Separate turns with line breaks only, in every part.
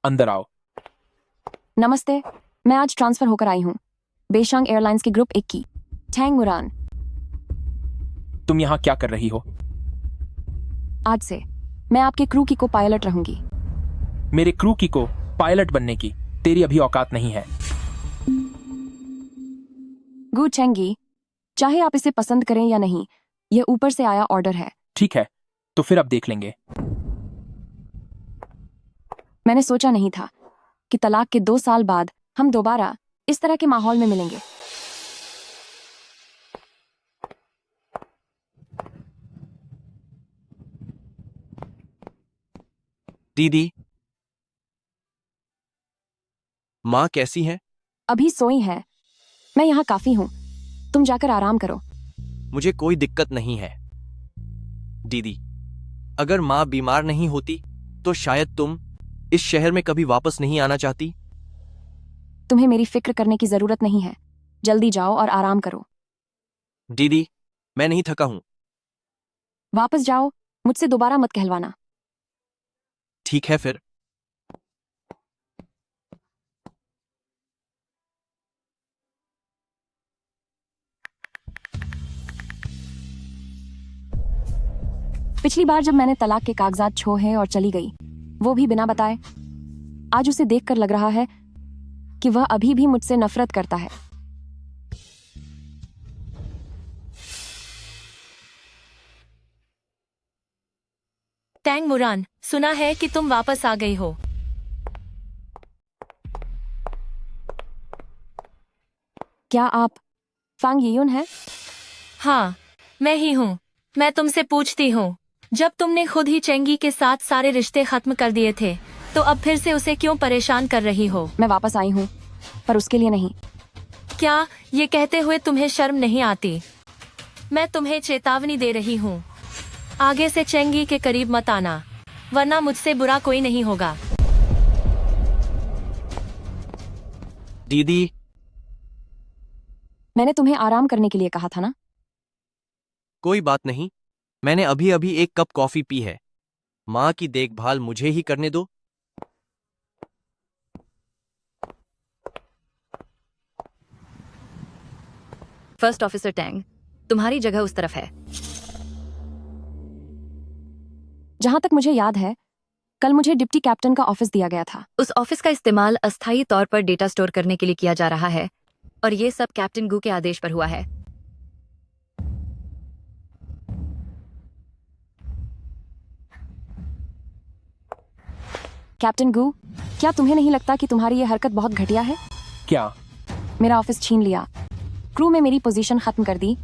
अंदर आओ।
नमस्ते, मैं आज ट्रांसफर होकर आई हूँ बेशांग एयरलाइंस के ग्रुप 1 की। टैंग मुरान।
तुम यहाँ क्या कर रही हो?
आज से मैं आपके क्रू की को पायलट रहूंगी।
मेरे क्रू की को पायलट बनने की तेरी अभी औकात नहीं है।
गु चेंगी, चाहे आप इसे पसंद करें या नहीं, यह ऊपर से आया ऑर्डर है।
ठीक है, तो फिर अब देख लेंगे।
मैंने सोचा नहीं था कि तलाक के 2 साल बाद हम दोबारा इस तरह के माहौल में मिलेंगे।
दीदी, माँ कैसी है?
अभी सोई है। मैं यहाँ काफी हूँ, तुम जाकर आराम करो।
मुझे कोई दिक्कत नहीं है। दीदी, अगर माँ बीमार नहीं होती तो शायद तुम इस शहर में कभी वापस नहीं आना चाहती।
तुम्हें मेरी फिक्र करने की जरूरत नहीं है। जल्दी जाओ और आराम करो।
दीदी, मैं नहीं थका हूं।
वापस जाओ, मुझसे दोबारा मत कहलवाना।
ठीक है फिर।
पिछली बार जब मैंने तलाक के कागजात छोहे और चली गई, वो भी बिना बताए, आज उसे देखकर लग रहा है कि वह अभी भी मुझसे नफरत करता है।
टैंग मुरान, सुना है कि तुम वापस आ गई हो।
क्या आप फांग यियुन हैं?
हाँ, मैं ही हूँ। मैं तुमसे पूछती हूँ, जब तुमने खुद ही चेंगी के साथ सारे रिश्ते खत्म कर दिए थे, तो अब फिर से उसे क्यों परेशान कर रही हो?
मैं वापस आई हूँ, पर उसके लिए नहीं।
क्या ये कहते हुए तुम्हें शर्म नहीं आती? मैं तुम्हें चेतावनी दे रही हूँ, आगे से चेंगी के करीब मत आना, वरना मुझसे बुरा कोई नहीं होगा।
दीदी,
मैंने तुम्हें आराम करने के लिए कहा था ना।
कोई बात नहीं। मैंने अभी अभी एक कप कॉफी पी है। माँ की देखभाल मुझे ही करने दो।
फर्स्ट ऑफिसर टैंग, तुम्हारी जगह उस तरफ है।
जहां तक मुझे याद है, कल मुझे डिप्टी कैप्टन का ऑफिस दिया गया था।
उस ऑफिस का इस्तेमाल अस्थायी तौर पर डेटा स्टोर करने के लिए किया जा रहा है, और ये सब कैप्टन गू के आदेश पर हुआ है।
कैप्टन गू, क्या तुम्हें नहीं लगता कि तुम्हारी ये हरकत बहुत घटिया है?
क्या?
मेरा ऑफिस छीन लिया, क्रू में मेरी पोजीशन खत्म कर दी।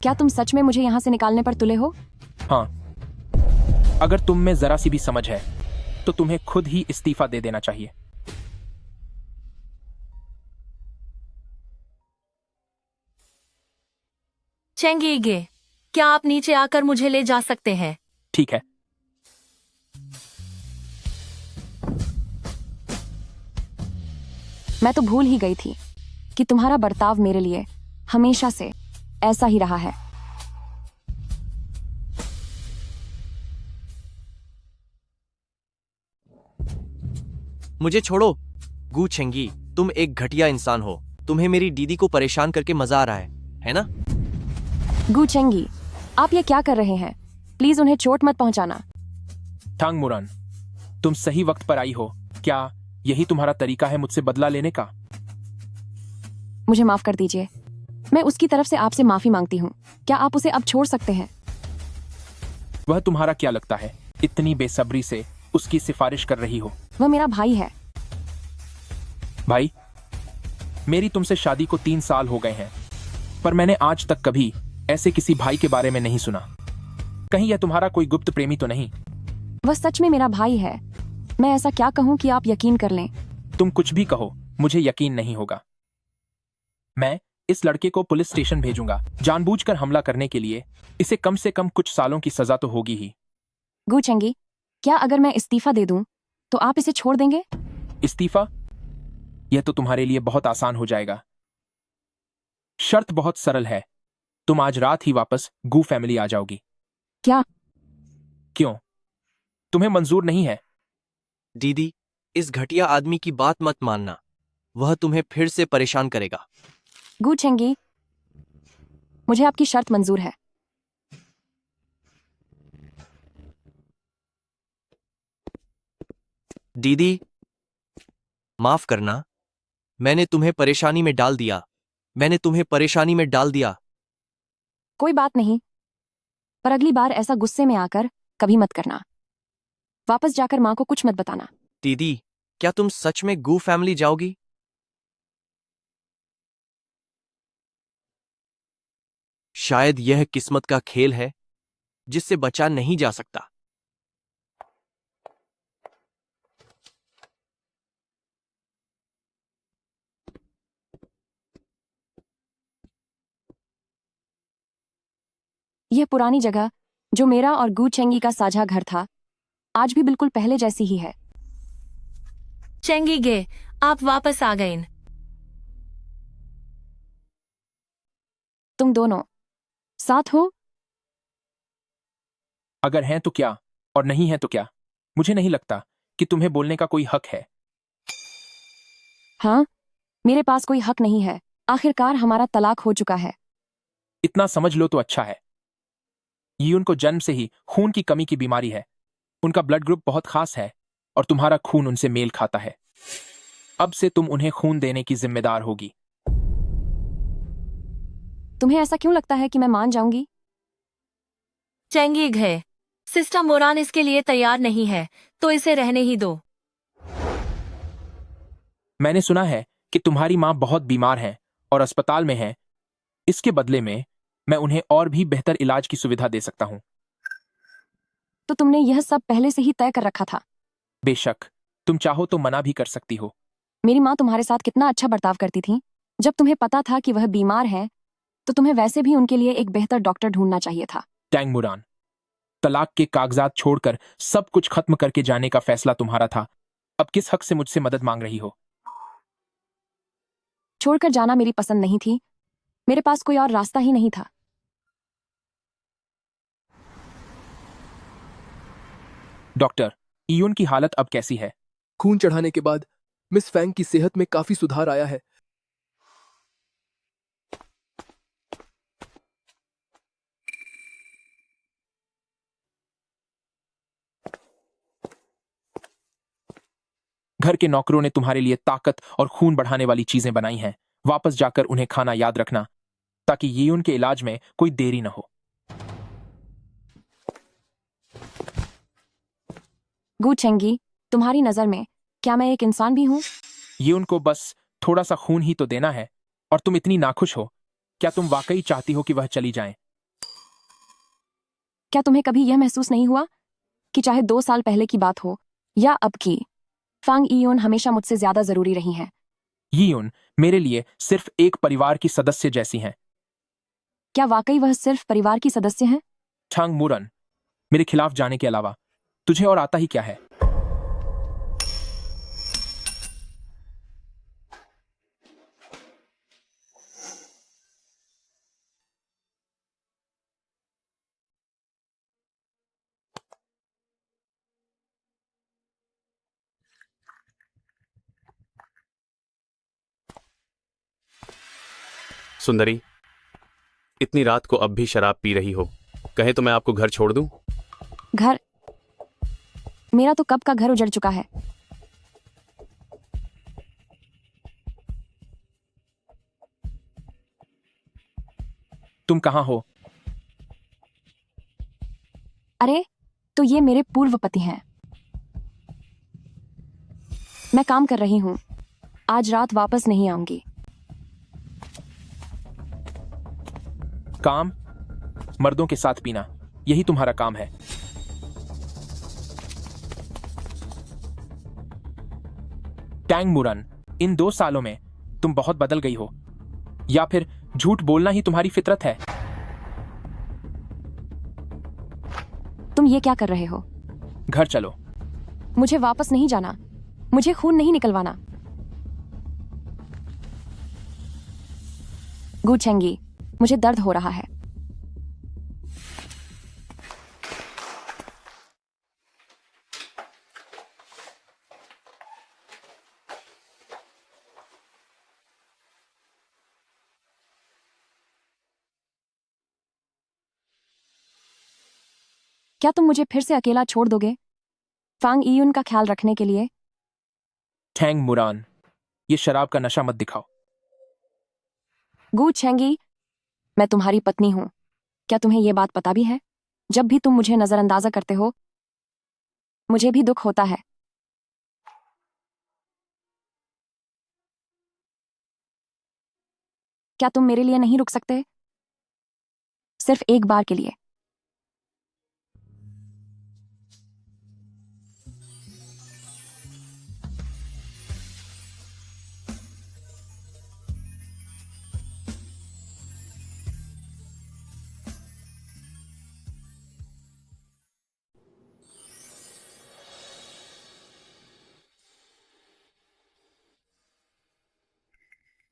क्या तुम सच में मुझे यहाँ से निकालने पर तुले हो?
हाँ, अगर तुम में जरा सी भी समझ है तो तुम्हें खुद ही इस्तीफा दे देना चाहिए।
चेंगी गे, क्या आप नीचे आकर मुझे ले जा सकते हैं?
ठीक है।
मैं तो भूल ही गई थी कि तुम्हारा बर्ताव मेरे लिए हमेशा से ऐसा ही रहा है।
मुझे छोड़ो। गू चेंगी, तुम एक घटिया इंसान हो। तुम्हें मेरी दीदी को परेशान करके मजा आ रहा है ना?
गू चेंगी, आप ये क्या कर रहे हैं? प्लीज उन्हें चोट मत पहुंचाना।
टांग मुरान, तुम सही वक्त पर आई हो। क्या यही तुम्हारा तरीका है मुझसे बदला लेने का?
मुझे माफ कर दीजिए। मैं उसकी तरफ से आपसे माफी मांगती हूँ। क्या आप उसे अब छोड़ सकते हैं?
वह तुम्हारा क्या लगता है, इतनी बेसब्री से उसकी सिफारिश कर रही हो?
वह मेरा भाई है।
भाई? मेरी तुमसे शादी को 3 साल हो गए हैं, पर मैंने आज तक कभी ऐसे किसी भाई के बारे में नहीं सुना। कहीं यह तुम्हारा कोई गुप्त प्रेमी तो नहीं?
वह सच में मेरा भाई है। मैं ऐसा क्या कहूँ कि आप यकीन कर लें?
तुम कुछ भी कहो, मुझे यकीन नहीं होगा। मैं इस लड़के को पुलिस स्टेशन भेजूंगा। जानबूझकर हमला करने के लिए इसे कम से कम कुछ सालों की सजा तो होगी ही।
गू चेंगी, क्या अगर मैं इस्तीफा दे दूं तो आप इसे छोड़ देंगे?
इस्तीफा? यह तो तुम्हारे लिए बहुत आसान हो जाएगा। शर्त बहुत सरल है, तुम आज रात ही वापस गू फैमिली आ जाओगी।
क्या?
क्यों? तुम्हें मंजूर नहीं है।
दीदी, इस घटिया आदमी की बात मत मानना। वह तुम्हें फिर से परेशान करेगा।
गु चेंगी, मुझे आपकी शर्त मंजूर है।
दीदी, माफ करना। मैंने तुम्हें परेशानी में डाल दिया। मैंने तुम्हें परेशानी में डाल दिया।
कोई बात नहीं, पर अगली बार ऐसा गुस्से में आकर कभी मत करना। वापस जाकर माँ को कुछ मत बताना।
दीदी, क्या तुम सच में गू फैमिली जाओगी? शायद यह किस्मत का खेल है जिससे बचा नहीं जा सकता।
यह पुरानी जगह जो मेरा और गु चेंगी का साझा घर था, आज भी बिल्कुल पहले जैसी ही है।
चेंगी गे, आप वापस आ गए।
तुम दोनों साथ हो?
अगर हैं तो क्या, और नहीं है तो क्या? मुझे नहीं लगता कि तुम्हें बोलने का कोई हक है।
हाँ, मेरे पास कोई हक नहीं है। आखिरकार हमारा तलाक हो चुका है।
इतना समझ लो तो अच्छा है। ये उनको जन्म से ही खून की कमी की बीमारी है। उनका ब्लड ग्रुप बहुत खास है और तुम्हारा खून उनसे मेल खाता है। अब से तुम उन्हें खून देने की जिम्मेदार होगी।
तुम्हें ऐसा क्यों लगता है कि मैं मान जाऊंगी?
चेंगी घे, सिस्टर मोरान इसके लिए तैयार नहीं है, तो इसे रहने ही दो।
मैंने सुना है कि तुम्हारी माँ बहुत बीमार हैं और अस्पताल में हैं। इसके बदले में मैं उन्हें और भी बेहतर इलाज की सुविधा दे सकता हूँ।
तो तुमने यह सब पहले से ही तय कर रखा था?
बेशक, तुम चाहो तो मना भी कर सकती हो।
मेरी माँ तुम्हारे साथ कितना अच्छा बर्ताव करती थी। जब तुम्हें पता था कि वह बीमार है, तो तुम्हें वैसे भी उनके लिए एक बेहतर डॉक्टर ढूंढना चाहिए था।
टैंग मुरान, तलाक के कागजात छोड़कर सब कुछ खत्म करके जाने का फैसला तुम्हारा था। अब किस हक से मुझसे मदद मांग रही हो?
छोड़कर जाना मेरी पसंद नहीं थी। मेरे पास कोई और रास्ता ही नहीं था।
डॉक्टर, इयुन की हालत अब कैसी है?
खून चढ़ाने के बाद मिस फैंग की सेहत में काफी सुधार आया है।
घर के नौकरों ने तुम्हारे लिए ताकत और खून बढ़ाने वाली चीजें बनाई हैं। वापस जाकर उन्हें खाना याद रखना ताकि यियुन के इलाज में कोई देरी न हो।
गु चेंगी, तुम्हारी नजर में क्या मैं एक इंसान भी हूं?
यियुन को बस थोड़ा सा खून ही तो देना है और तुम इतनी नाखुश हो। क्या तुम वाकई चाहती हो कि वह चली जाएं?
क्या तुम्हें कभी यह महसूस नहीं हुआ कि चाहे 2 साल पहले की बात हो या अब की, फांग इयोन हमेशा मुझसे ज्यादा जरूरी रही हैं?
यियुन मेरे लिए सिर्फ एक परिवार की सदस्य जैसी हैं।
क्या वाकई वह सिर्फ परिवार की सदस्य हैं?
छांग मुरन, मेरे खिलाफ जाने के अलावा तुझे और आता ही क्या है?
सुंदरी, इतनी रात को अब भी शराब पी रही हो। कहे तो मैं आपको घर छोड़ दूं?
घर? मेरा तो कब का घर उजड़ चुका है।
तुम कहां हो?
अरे, तो ये मेरे पूर्व पति हैं। मैं काम कर रही हूं। आज रात वापस नहीं आऊंगी।
काम? मर्दों के साथ पीना, यही तुम्हारा काम है। टैंग मुरन, इन 2 सालों में तुम बहुत बदल गई हो, या फिर झूठ बोलना ही तुम्हारी फितरत है?
तुम ये क्या कर रहे हो?
घर चलो।
मुझे वापस नहीं जाना। मुझे खून नहीं निकलवाना। गु चेंगी, मुझे दर्द हो रहा है। क्या तुम मुझे फिर से अकेला छोड़ दोगे फांग ईयुन का ख्याल रखने के लिए?
ठैंग मुरान, ये शराब का नशा मत दिखाओ।
गू छेंगी, मैं तुम्हारी पत्नी हूं। क्या तुम्हें यह बात पता भी है? जब भी तुम मुझे नजरअंदाजा करते हो मुझे भी दुख होता है। क्या तुम मेरे लिए नहीं रुक सकते? सिर्फ एक बार के लिए।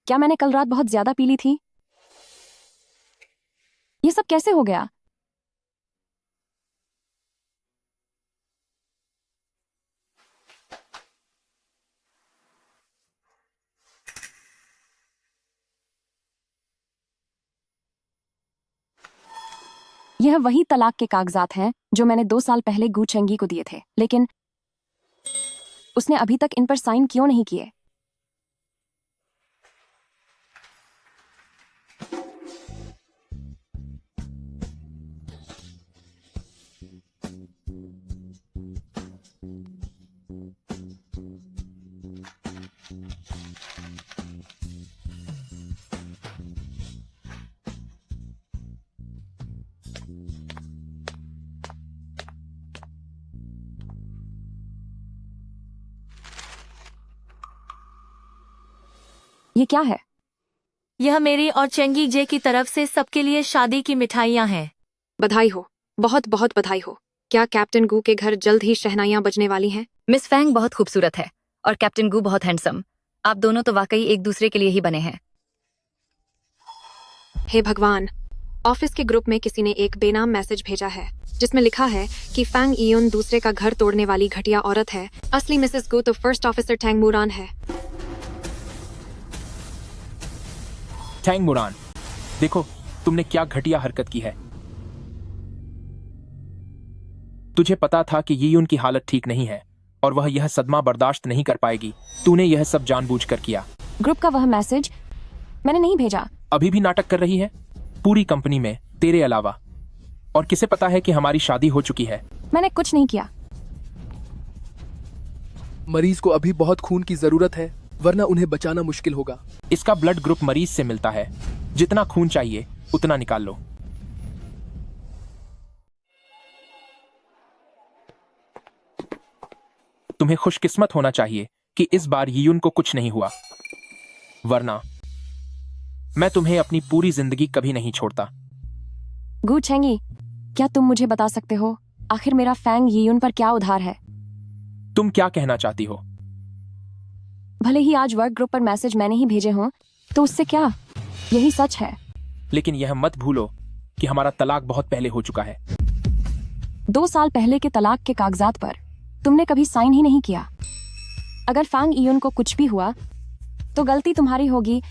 क्या मैंने कल रात बहुत ज्यादा पी ली थी? ये सब कैसे हो गया? यह वही तलाक के कागजात हैं जो मैंने 2 साल पहले गू चेंगी को दिए थे, लेकिन उसने अभी तक इन पर साइन क्यों नहीं किए? ये क्या है?
यह मेरी और चेंगी जे की तरफ से सबके लिए शादी की मिठाइयाँ हैं।
बधाई हो, बहुत बहुत बधाई हो। क्या कैप्टन गू के घर जल्द ही शहनाइयां बजने वाली हैं?
मिस फैंग बहुत खूबसूरत है और कैप्टन गू बहुत हैंडसम। आप दोनों तो वाकई एक दूसरे के लिए ही बने हैं।
हे भगवान, ऑफिस के ग्रुप में किसी ने एक बेनाम मैसेज भेजा है जिसमें लिखा है कि फैंग ईयुन दूसरे का घर तोड़ने वाली घटिया औरत है। असली मिसेस गू तो फर्स्ट ऑफिसर टैंग मुरान है।
ठैंग मुरान, देखो तुमने क्या घटिया हरकत की है। तुझे पता था कि यीयुन की हालत ठीक नहीं है और वह यह सदमा बर्दाश्त नहीं कर पाएगी। तूने यह सब जानबूझकर किया।
ग्रुप का वह मैसेज मैंने नहीं भेजा।
अभी भी नाटक कर रही है? पूरी कंपनी में तेरे अलावा और किसे पता है कि हमारी शादी हो चुकी है?
मैंने कुछ नहीं किया।
मरीज को अभी बहुत खून की जरूरत है, वरना उन्हें बचाना मुश्किल होगा।
इसका ब्लड ग्रुप मरीज से मिलता है। जितना खून चाहिए उतना निकाल लो। तुम्हें खुशकिस्मत होना चाहिए कि इस बार यीयुन को कुछ नहीं हुआ, वरना मैं तुम्हें अपनी पूरी जिंदगी कभी नहीं छोड़ता।
गू छेंगी, क्या तुम मुझे बता सकते हो आखिर मेरा फैंग यीयुन पर क्या उधार है?
तुम क्या कहना चाहती हो?
भले ही आज वर्क ग्रुप पर मैसेज मैंने ही भेजे हों, तो उससे क्या? यही सच है।
लेकिन यह मत भूलो कि हमारा तलाक बहुत पहले हो चुका है।
2 साल पहले के तलाक के कागजात पर तुमने कभी साइन ही नहीं किया। अगर फैंग ईयुन को कुछ भी हुआ तो गलती तुम्हारी होगी,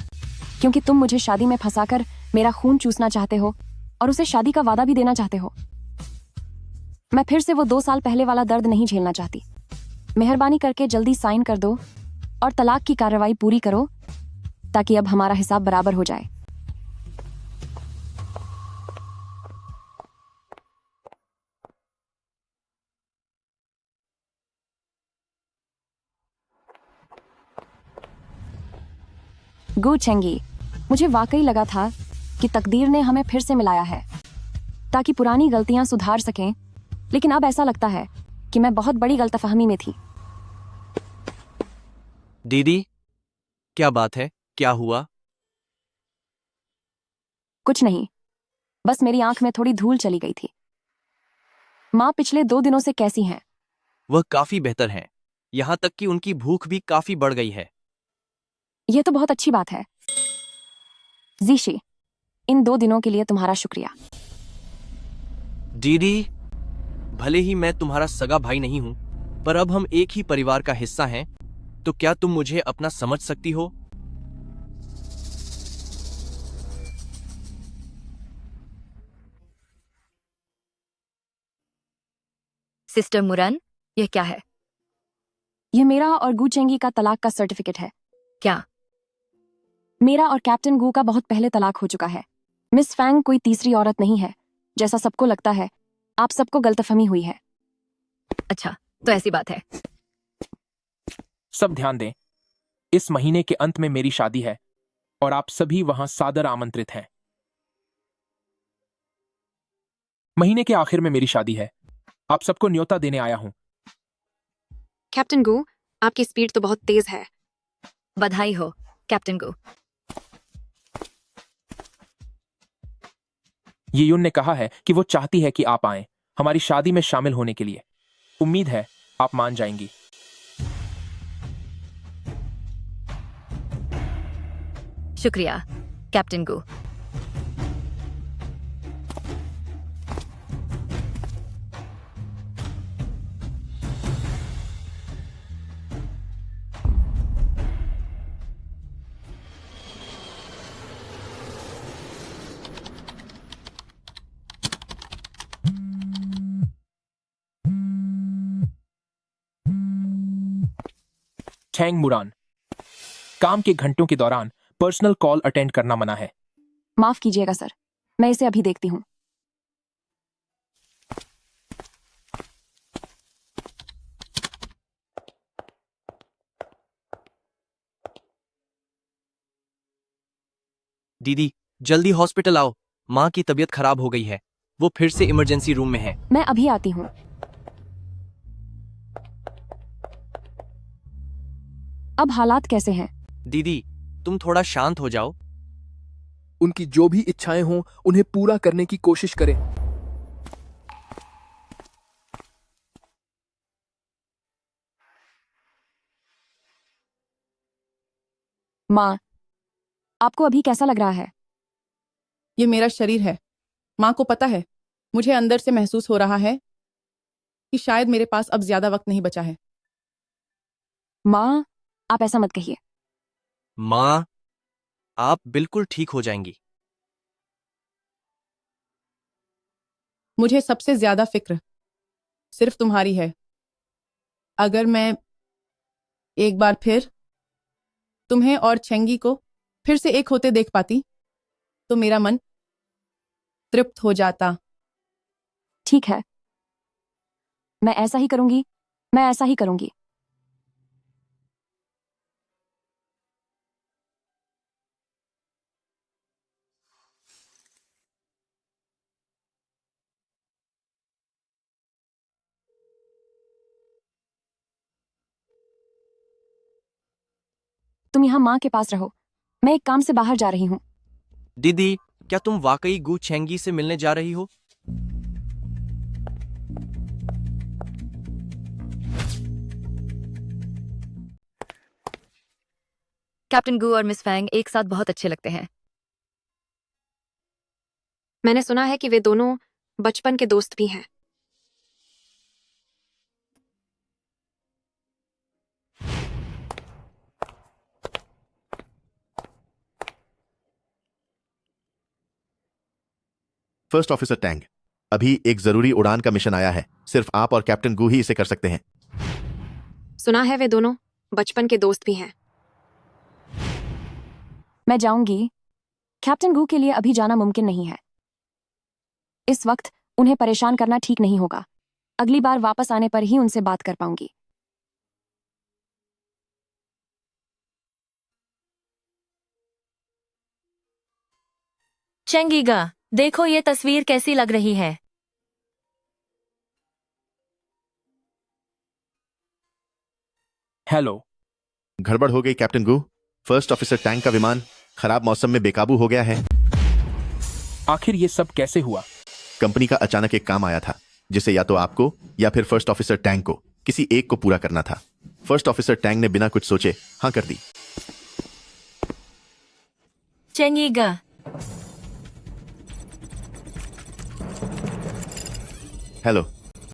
क्योंकि तुम मुझे शादी में फंसाकर मेरा खून चूसना चाहते हो और उसे शादी का वादा भी देना चाहते हो। मैं फिर से वो 2 साल पहले वाला दर्द नहीं झेलना चाहती। मेहरबानी करके जल्दी साइन कर दो और तलाक की कार्रवाई पूरी करो, ताकि अब हमारा हिसाब बराबर हो जाए। गू चेंगी, मुझे वाकई लगा था कि तकदीर ने हमें फिर से मिलाया है ताकि पुरानी गलतियां सुधार सकें, लेकिन अब ऐसा लगता है कि मैं बहुत बड़ी गलतफहमी में थी।
दीदी, क्या बात है? क्या हुआ?
कुछ नहीं, बस मेरी आंख में थोड़ी धूल चली गई थी। माँ पिछले 2 दिनों से कैसी हैं?
वह काफी बेहतर हैं। यहाँ तक कि उनकी भूख भी काफी बढ़ गई है।
यह तो बहुत अच्छी बात है। जीशी, इन 2 दिनों के लिए तुम्हारा शुक्रिया।
दीदी, भले ही मैं तुम्हारा सगा भाई नहीं हूं, पर अब हम एक ही परिवार का हिस्सा हैं, तो क्या तुम मुझे अपना समझ सकती हो?
सिस्टर मुरान, यह क्या है?
यह मेरा और गू चेंगी का तलाक का सर्टिफिकेट है।
क्या?
मेरा और कैप्टन गू का बहुत पहले तलाक हो चुका है। मिस फैंग कोई तीसरी औरत नहीं है जैसा सबको लगता है। आप सबको गलतफहमी हुई है।
अच्छा, तो ऐसी बात है।
सब ध्यान दें, इस महीने के अंत में मेरी शादी है और आप सभी वहां सादर आमंत्रित हैं। महीने के आखिर में मेरी शादी है। आप सबको न्योता देने आया हूं।
कैप्टन गू, आपकी स्पीड तो बहुत तेज है।
बधाई हो कैप्टन गो।
यीयुन ने कहा है कि वो चाहती है कि आप आएं हमारी शादी में शामिल होने के लिए। उम्मीद है आप मान जाएंगी।
शुक्रिया कैप्टन गो।
चैंग मुरान, काम के घंटों के दौरान पर्सनल कॉल अटेंड करना मना है।
माफ कीजिएगा सर, मैं इसे अभी देखती हूँ।
दीदी, जल्दी हॉस्पिटल आओ। माँ की तबीयत खराब हो गई है। वो फिर से इमरजेंसी रूम में है।
मैं अभी आती हूँ। अब हालात कैसे हैं?
दीदी, तुम थोड़ा शांत हो जाओ।
उनकी जो भी इच्छाएं हों उन्हें पूरा करने की कोशिश करें।
माँ, आपको अभी कैसा लग रहा है?
ये मेरा शरीर है। माँ को पता है, मुझे अंदर से महसूस हो रहा है कि शायद मेरे पास अब ज्यादा वक्त नहीं बचा है।
माँ, आप ऐसा मत कहिए।
माँ, आप बिल्कुल ठीक हो जाएंगी।
मुझे सबसे ज्यादा फिक्र सिर्फ तुम्हारी है। अगर मैं एक बार फिर तुम्हें और चेंगी को फिर से एक होते देख पाती तो मेरा मन तृप्त हो जाता।
ठीक है, मैं ऐसा ही करूंगी। मैं ऐसा ही करूंगी। तुम यहाँ माँ के पास रहो। मैं एक काम से बाहर जा रही हूँ।
दीदी, क्या तुम वाकई गू चेंगी से मिलने जा रही हो?
कैप्टन गू और मिस फैंग एक साथ बहुत अच्छे लगते हैं।
मैंने सुना है कि वे दोनों बचपन के दोस्त भी हैं।
फर्स्ट ऑफिसर टैंग, अभी एक जरूरी उड़ान का मिशन आया है। सिर्फ आप और कैप्टन गू ही इसे कर सकते हैं।
सुना है वे दोनों बचपन के दोस्त भी हैं। मैं जाऊंगी। कैप्टन गू के लिए अभी जाना मुमकिन नहीं है। इस वक्त उन्हें परेशान करना ठीक नहीं होगा। अगली बार वापस आने पर ही उनसे बात कर पाऊंगी।
चेंगीगा, देखो ये तस्वीर कैसी लग रही है।
हेलो।
गड़बड़ हो गई कैप्टन गू। फर्स्ट ऑफिसर टैंग का विमान खराब मौसम में बेकाबू हो गया है।
आखिर ये सब कैसे हुआ?
कंपनी का अचानक एक काम आया था जिसे या तो आपको या फिर फर्स्ट ऑफिसर टैंग को किसी एक को पूरा करना था। फर्स्ट ऑफिसर टैंग ने बिना कुछ सोचे हाँ कर दी।
चेंगीगा,
हेलो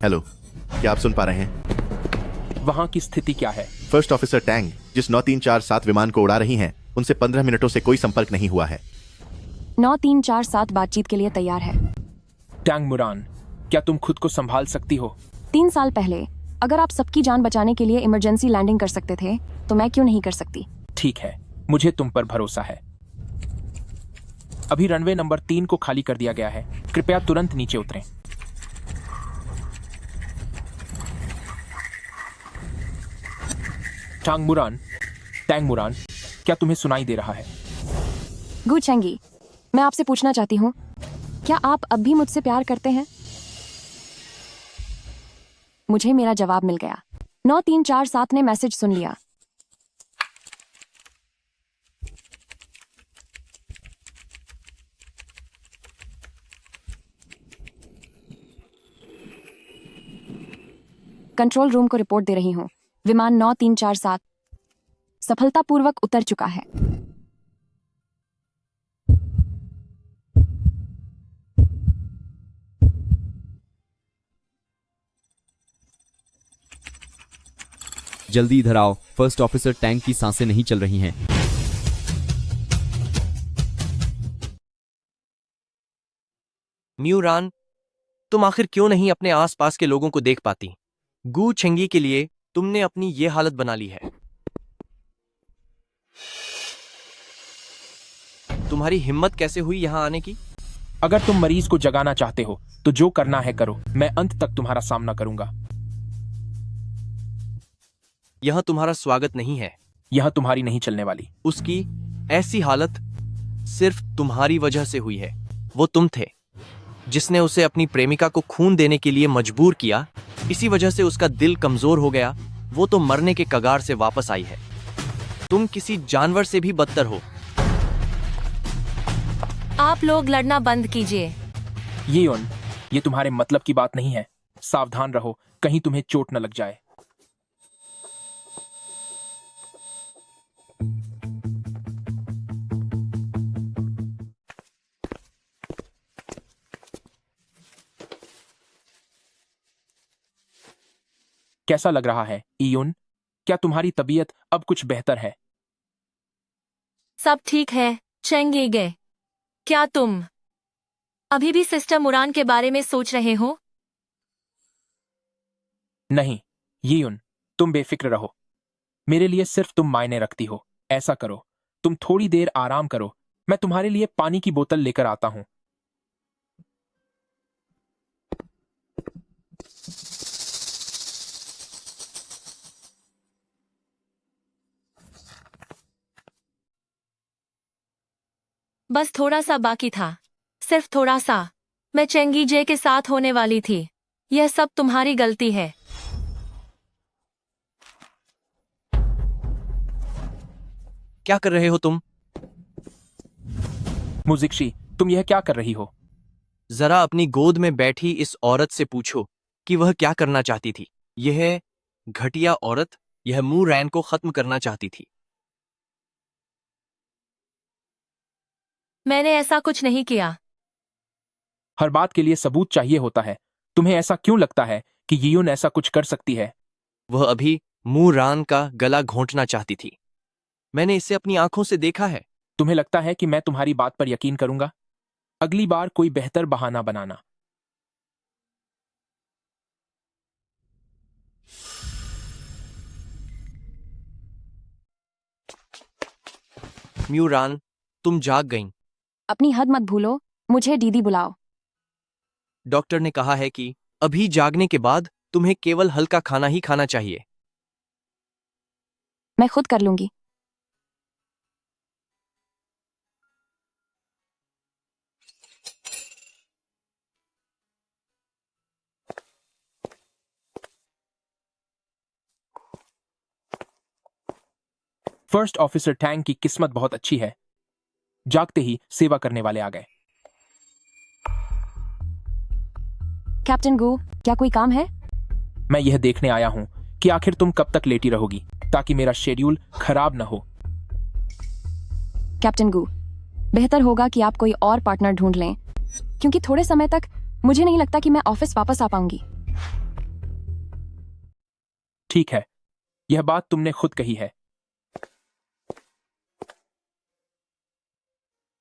हेलो, क्या आप सुन पा रहे हैं?
वहां की स्थिति क्या है?
फर्स्ट ऑफिसर टैंग जिस 9347 विमान को उड़ा रही हैं उनसे 15 मिनटों से कोई संपर्क नहीं हुआ है।
9347 बातचीत के लिए तैयार है।
टैंग मुरान, क्या तुम खुद को संभाल सकती हो?
3 साल पहले अगर आप सबकी जान बचाने के लिए इमरजेंसी लैंडिंग कर सकते थे तो मैं क्यों नहीं कर सकती?
ठीक है, मुझे तुम पर भरोसा है। अभी रनवे नंबर 3 को खाली कर दिया गया है, कृपया तुरंत नीचे उतरें। टैंग मुरान, क्या तुम्हें सुनाई दे रहा है?
गु चेंगी, मैं आपसे पूछना चाहती हूँ, क्या आप अब भी मुझसे प्यार करते हैं? मुझे मेरा जवाब मिल गया। 9347 ने मैसेज सुन लिया। कंट्रोल रूम को रिपोर्ट दे रही हूँ। विमान 9347 सफलतापूर्वक उतर चुका है।
जल्दी इधर आओ, फर्स्ट ऑफिसर टैंक की सांसें नहीं चल रही हैं।
म्यूरान, तुम आखिर क्यों नहीं अपने आसपास के लोगों को देख पाती? गू छेंगी के लिए तुमने अपनी ये हालत बना ली है। तुम्हारी हिम्मत कैसे हुई यहां आने की?
अगर तुम मरीज को जगाना चाहते हो तो जो करना है करो, मैं अंत तक तुम्हारा सामना करूंगा।
यह तुम्हारा स्वागत नहीं है।
यह तुम्हारी नहीं चलने वाली।
उसकी ऐसी हालत सिर्फ तुम्हारी वजह से हुई है। वो तुम थे जिसने उसे अपनी प्रेमिका को खून देने के लिए मजबूर किया। इसी वजह से उसका दिल कमजोर हो गया। वो तो मरने के कगार से वापस आई है। तुम किसी जानवर से भी बदतर हो।
आप लोग लड़ना बंद कीजिए।
ये तुम्हारे मतलब की बात नहीं है। सावधान रहो, कहीं तुम्हें चोट न लग जाए। कैसा लग रहा है इयुन? क्या तुम्हारी तबीयत अब कुछ बेहतर है?
सब ठीक है चेंगीगे। क्या तुम अभी भी सिस्टम उड़ान के बारे में सोच रहे हो?
नहीं यियुन, तुम बेफिक्र रहो। मेरे लिए सिर्फ तुम मायने रखती हो। ऐसा करो, तुम थोड़ी देर आराम करो, मैं तुम्हारे लिए पानी की बोतल लेकर आता हूं।
बस थोड़ा सा बाकी था, सिर्फ थोड़ा सा। मैं चेंगी जे के साथ होने वाली थी। यह सब तुम्हारी गलती है।
क्या कर रहे हो तुम?
मुजिक्शी, तुम यह क्या कर रही हो?
जरा अपनी गोद में बैठी इस औरत से पूछो कि वह क्या करना चाहती थी। यह घटिया औरत यह मू रैन को खत्म करना चाहती थी।
मैंने ऐसा कुछ नहीं किया।
हर बात के लिए सबूत चाहिए होता है। तुम्हें ऐसा क्यों लगता है कि यियुन ऐसा कुछ कर सकती है?
वह अभी मू रान का गला घोंटना चाहती थी। मैंने इसे अपनी आंखों से देखा है।
तुम्हें लगता है कि मैं तुम्हारी बात पर यकीन करूंगा? अगली बार कोई बेहतर बहाना बनाना।
म्यू रान, तुम जाग गईं।
अपनी हद मत भूलो, मुझे दीदी बुलाओ।
डॉक्टर ने कहा है कि अभी जागने के बाद तुम्हें केवल हल्का खाना ही खाना चाहिए।
मैं खुद कर लूंगी।
फर्स्ट ऑफिसर टैंग की किस्मत बहुत अच्छी है। जागते ही सेवा करने वाले आ गए।
कैप्टन गू, क्या कोई काम है?
मैं यह देखने आया हूं कि आखिर तुम कब तक लेटी रहोगी, ताकि मेरा शेड्यूल खराब न हो।
कैप्टन गू, बेहतर होगा कि आप कोई और पार्टनर ढूंढ लें, क्योंकि थोड़े समय तक मुझे नहीं लगता कि मैं ऑफिस वापस आ पाऊंगी।
ठीक है, यह बात तुमने खुद कही है।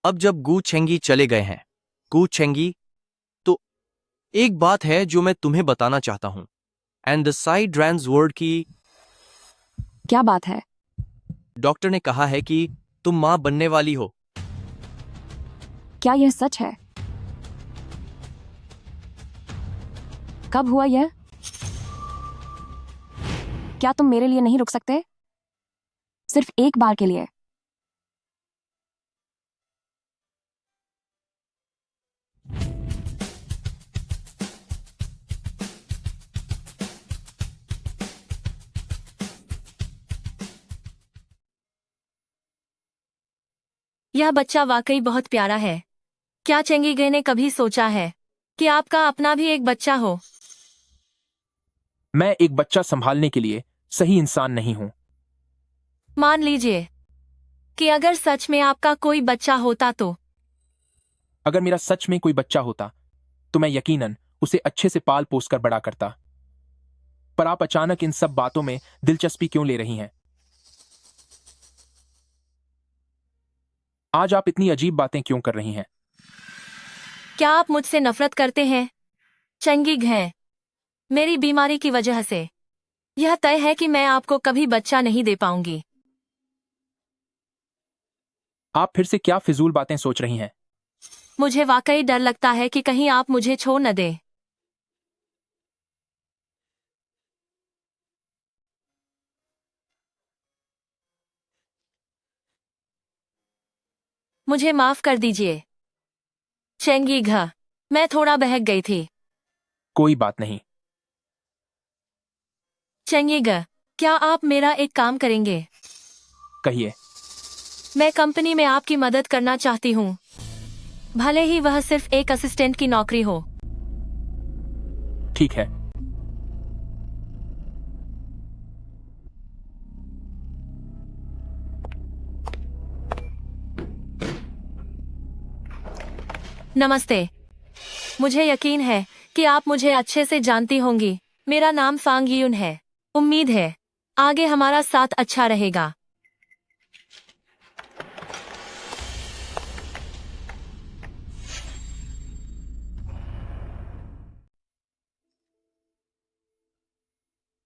अब जब गू छेंगी चले गए हैं, गू छेंगी, तो एक बात है जो मैं तुम्हें बताना चाहता हूं। एंड द साइड ट्रांसवर्ड की
क्या बात है?
डॉक्टर ने कहा है कि तुम मां बनने वाली हो।
क्या यह सच है? कब हुआ यह? क्या तुम मेरे लिए नहीं रुक सकते? सिर्फ एक बार के लिए।
यह बच्चा वाकई बहुत प्यारा है। क्या चेंगीगे ने कभी सोचा है कि आपका अपना भी एक बच्चा हो?
मैं एक बच्चा संभालने के लिए सही इंसान नहीं हूं।
मान लीजिए कि अगर सच में आपका कोई बच्चा होता तो
अगर मेरा सच में कोई बच्चा होता तो मैं यकीनन उसे अच्छे से पाल पोस कर बड़ा करता। पर आप अचानक इन सब बातों में दिलचस्पी क्यों ले रही हैं? आज आप इतनी अजीब बातें क्यों कर रही हैं?
क्या आप मुझसे नफरत करते हैं? चंगीग हैं। मेरी बीमारी की वजह से यह तय है कि मैं आपको कभी बच्चा नहीं दे पाऊंगी।
आप फिर से क्या फिजूल बातें सोच रही हैं?
मुझे वाकई डर लगता है कि कहीं आप मुझे छोड़ न दें। मुझे माफ कर दीजिए चेंगीग। मैं थोड़ा बहक गई थी।
कोई बात नहीं।
चेंगीग, क्या आप मेरा एक काम करेंगे?
कहिए।
मैं कंपनी में आपकी मदद करना चाहती हूँ, भले ही वह सिर्फ एक असिस्टेंट की नौकरी हो।
ठीक है।
नमस्ते। मुझे यकीन है कि आप मुझे अच्छे से जानती होंगी। मेरा नाम फांग यून है। उम्मीद है आगे हमारा साथ अच्छा रहेगा।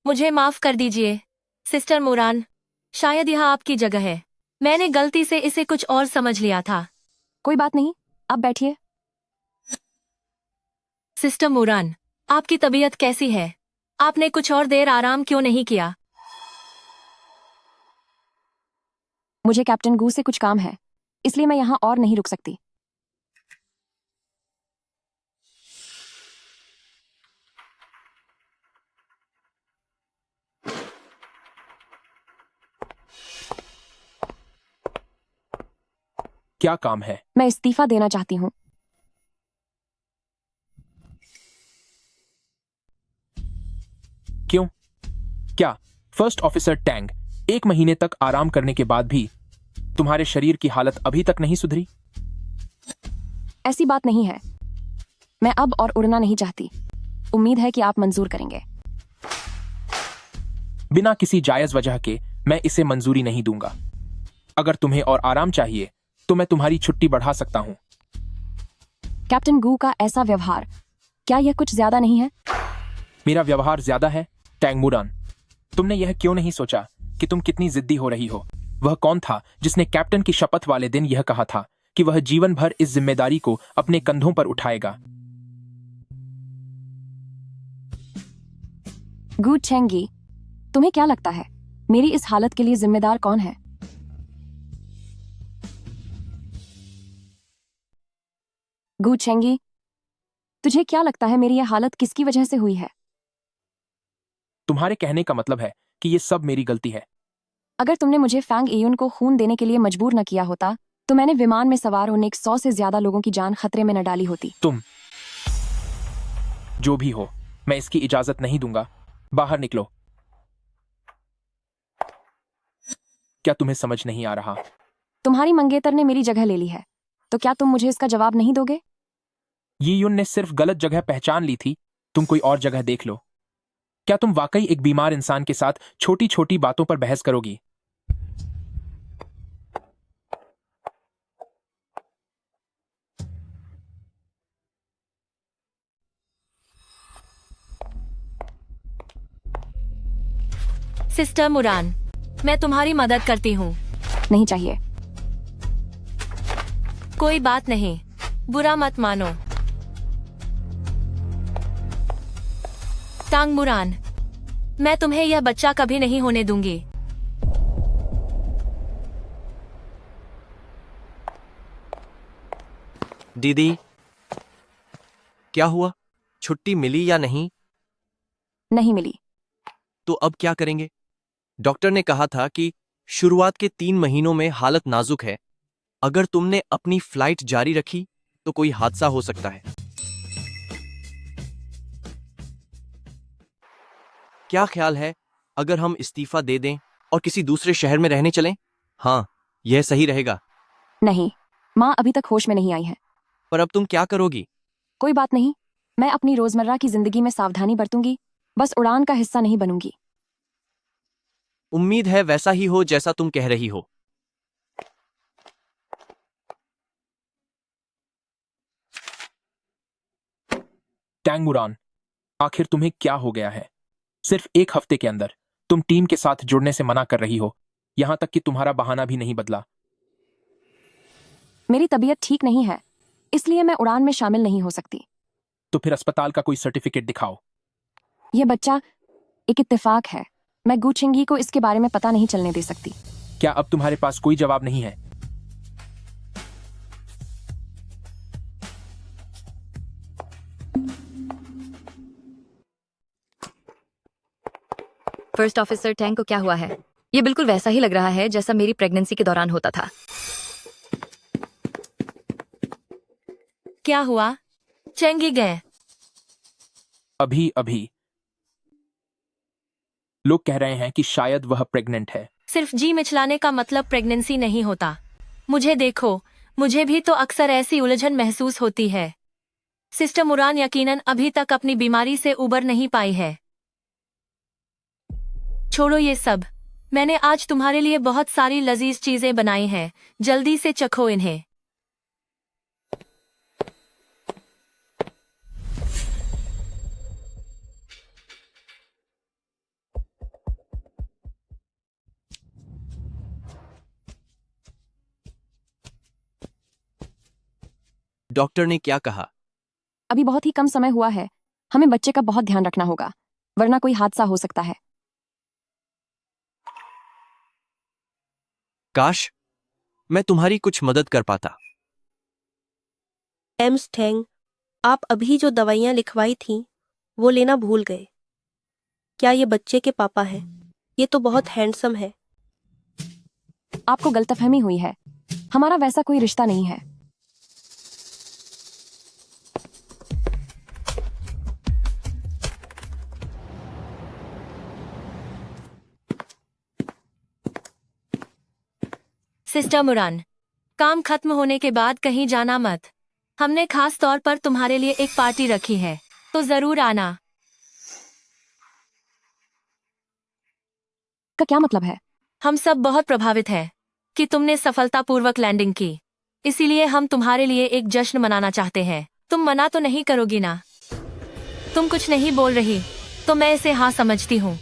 मुझे माफ कर दीजिए सिस्टर मुरान, शायद यह आपकी जगह है। मैंने गलती से इसे कुछ और समझ लिया था।
कोई बात नहीं, अब बैठिए।
सिस्टर मुरान, आपकी तबीयत कैसी है? आपने कुछ और देर आराम क्यों नहीं किया?
मुझे कैप्टन गू से कुछ काम है, इसलिए मैं यहाँ और नहीं रुक सकती।
क्या काम है?
मैं इस्तीफा देना चाहती हूँ।
क्यों? क्या फर्स्ट ऑफिसर टैंग 1 महीने तक आराम करने के बाद भी तुम्हारे शरीर की हालत अभी तक नहीं सुधरी?
ऐसी बात नहीं है। मैं अब और उड़ना नहीं चाहती। उम्मीद है कि आप मंजूर करेंगे।
बिना किसी जायज वजह के मैं इसे मंजूरी नहीं दूंगा। अगर तुम्हें और आराम चाहिए तो मैं तुम्हारी छुट्टी बढ़ा सकता हूं।
कैप्टन गू का ऐसा व्यवहार, क्या यह कुछ ज्यादा नहीं है?
मेरा व्यवहार ज्यादा है? टैंग मुरान, तुमने यह क्यों नहीं सोचा कि तुम कितनी जिद्दी हो रही हो? वह कौन था जिसने कैप्टन की शपथ वाले दिन यह कहा था कि वह जीवन भर इस जिम्मेदारी को अपने कंधों पर उठाएगा?
गू चेंगी, तुम्हें क्या लगता है मेरी इस हालत के लिए जिम्मेदार कौन है? गू चेंगी, तुझे क्या लगता है मेरी यह हालत किसकी वजह से हुई है?
तुम्हारे कहने का मतलब है कि ये सब मेरी गलती है?
अगर तुमने मुझे फैंग एयुन को खून देने के लिए मजबूर न किया होता तो मैंने विमान में सवार होने 100 से ज्यादा लोगों की जान खतरे में न डाली होती।
तुम जो भी हो, मैं इसकी इजाजत नहीं दूंगा। बाहर निकलो। क्या तुम्हें समझ नहीं आ रहा?
तुम्हारी मंगेतर ने मेरी जगह ले ली है, तो क्या तुम मुझे इसका जवाब नहीं दोगे?
ये युन ने सिर्फ गलत जगह पहचान ली थी। तुम कोई और जगह देख लो। क्या तुम वाकई एक बीमार इंसान के साथ छोटी छोटी बातों पर बहस करोगी?
सिस्टर मुरान, मैं तुम्हारी मदद करती हूँ।
नहीं चाहिए।
कोई बात नहीं, बुरा मत मानो। टांग मुरान, मैं तुम्हें यह बच्चा कभी नहीं होने दूंगी।
दीदी, क्या हुआ? छुट्टी मिली या नहीं?
नहीं मिली।
तो अब क्या करेंगे? डॉक्टर ने कहा था कि शुरुआत के 3 महीनों में हालत नाजुक है। अगर तुमने अपनी फ्लाइट जारी रखी तो कोई हादसा हो सकता है। क्या ख्याल है अगर हम इस्तीफा दे दें और किसी दूसरे शहर में रहने चलें? हाँ, यह सही रहेगा।
नहीं, माँ अभी तक होश में नहीं आई है।
पर अब तुम क्या करोगी?
कोई बात नहीं, मैं अपनी रोजमर्रा की जिंदगी में सावधानी बरतूंगी, बस उड़ान का हिस्सा नहीं बनूंगी।
उम्मीद है वैसा ही हो जैसा तुम कह रही हो।
टैंग मुरान, आखिर तुम्हें क्या हो गया है? सिर्फ 1 हफ्ते के अंदर तुम टीम के साथ जुड़ने से मना कर रही हो, यहां तक कि तुम्हारा बहाना भी नहीं बदला।
मेरी तबीयत ठीक नहीं है, इसलिए मैं उड़ान में शामिल नहीं हो सकती।
तो फिर अस्पताल का कोई सर्टिफिकेट दिखाओ।
ये बच्चा एक इत्तेफाक है। मैं गु चिंगी को इसके बारे में पता नहीं चलने दे सकती।
क्या अब तुम्हारे पास कोई जवाब नहीं है?
फर्स्ट ऑफिसर टैंग को क्या हुआ है? ये बिल्कुल वैसा ही लग रहा है जैसा मेरी प्रेगनेंसी के दौरान होता था।
क्या हुआ? चेंगी गए?
अभी अभी लोग कह रहे हैं कि शायद वह प्रेग्नेंट है।
सिर्फ जी मिचलाने का मतलब प्रेगनेंसी नहीं होता। मुझे देखो, मुझे भी तो अक्सर ऐसी उलझन महसूस होती है। सिस्टर मुरान यकीनन अभी तक अपनी बीमारी से उबर नहीं पाई है। छोड़ो ये सब, मैंने आज तुम्हारे लिए बहुत सारी लजीज चीजें बनाई हैं, जल्दी से चखो इन्हें।
डॉक्टर ने क्या कहा?
अभी बहुत ही कम समय हुआ है, हमें बच्चे का बहुत ध्यान रखना होगा, वरना कोई हादसा हो सकता है।
काश मैं तुम्हारी कुछ मदद कर पाता।
एम्स ठेंग, आप अभी जो दवाइयाँ लिखवाई थीं, वो लेना भूल गए। क्या ये बच्चे के पापा हैं? ये तो बहुत हैंडसम है।
आपको गलतफहमी हुई है, हमारा वैसा कोई रिश्ता नहीं है।
सिस्टर मुरान, काम खत्म होने के बाद कहीं जाना मत। हमने खास तौर पर तुम्हारे लिए एक पार्टी रखी है, तो जरूर आना।
का क्या मतलब है?
हम सब बहुत प्रभावित हैं कि तुमने सफलतापूर्वक लैंडिंग की, इसीलिए हम तुम्हारे लिए एक जश्न मनाना चाहते हैं। तुम मना तो नहीं करोगी ना? तुम कुछ नहीं बोल रही, तो मैं इसे हाँ समझती हूँ।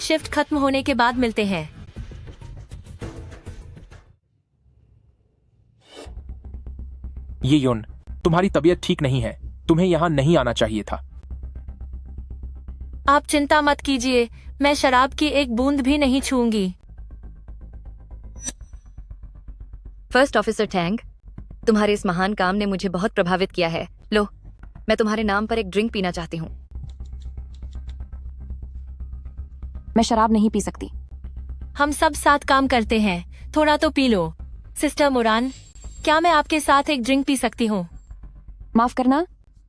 शिफ्ट खत्म होने के बाद मिलते हैं।
ये युन, तुम्हारी तबीयत ठीक नहीं है, तुम्हें यहां नहीं आना चाहिए था।
आप चिंता मत कीजिए, मैं शराब की एक बूंद भी नहीं छूंगी।
फर्स्ट ऑफिसर टैंग, तुम्हारे इस महान काम ने मुझे बहुत प्रभावित किया है। लो, मैं तुम्हारे नाम पर एक ड्रिंक पीना चाहती हूँ।
मैं शराब नहीं पी सकती।
हम सब साथ काम करते हैं, थोड़ा तो पी लो। सिस्टर मुरान, क्या मैं आपके साथ एक ड्रिंक पी सकती हूँ?
माफ करना,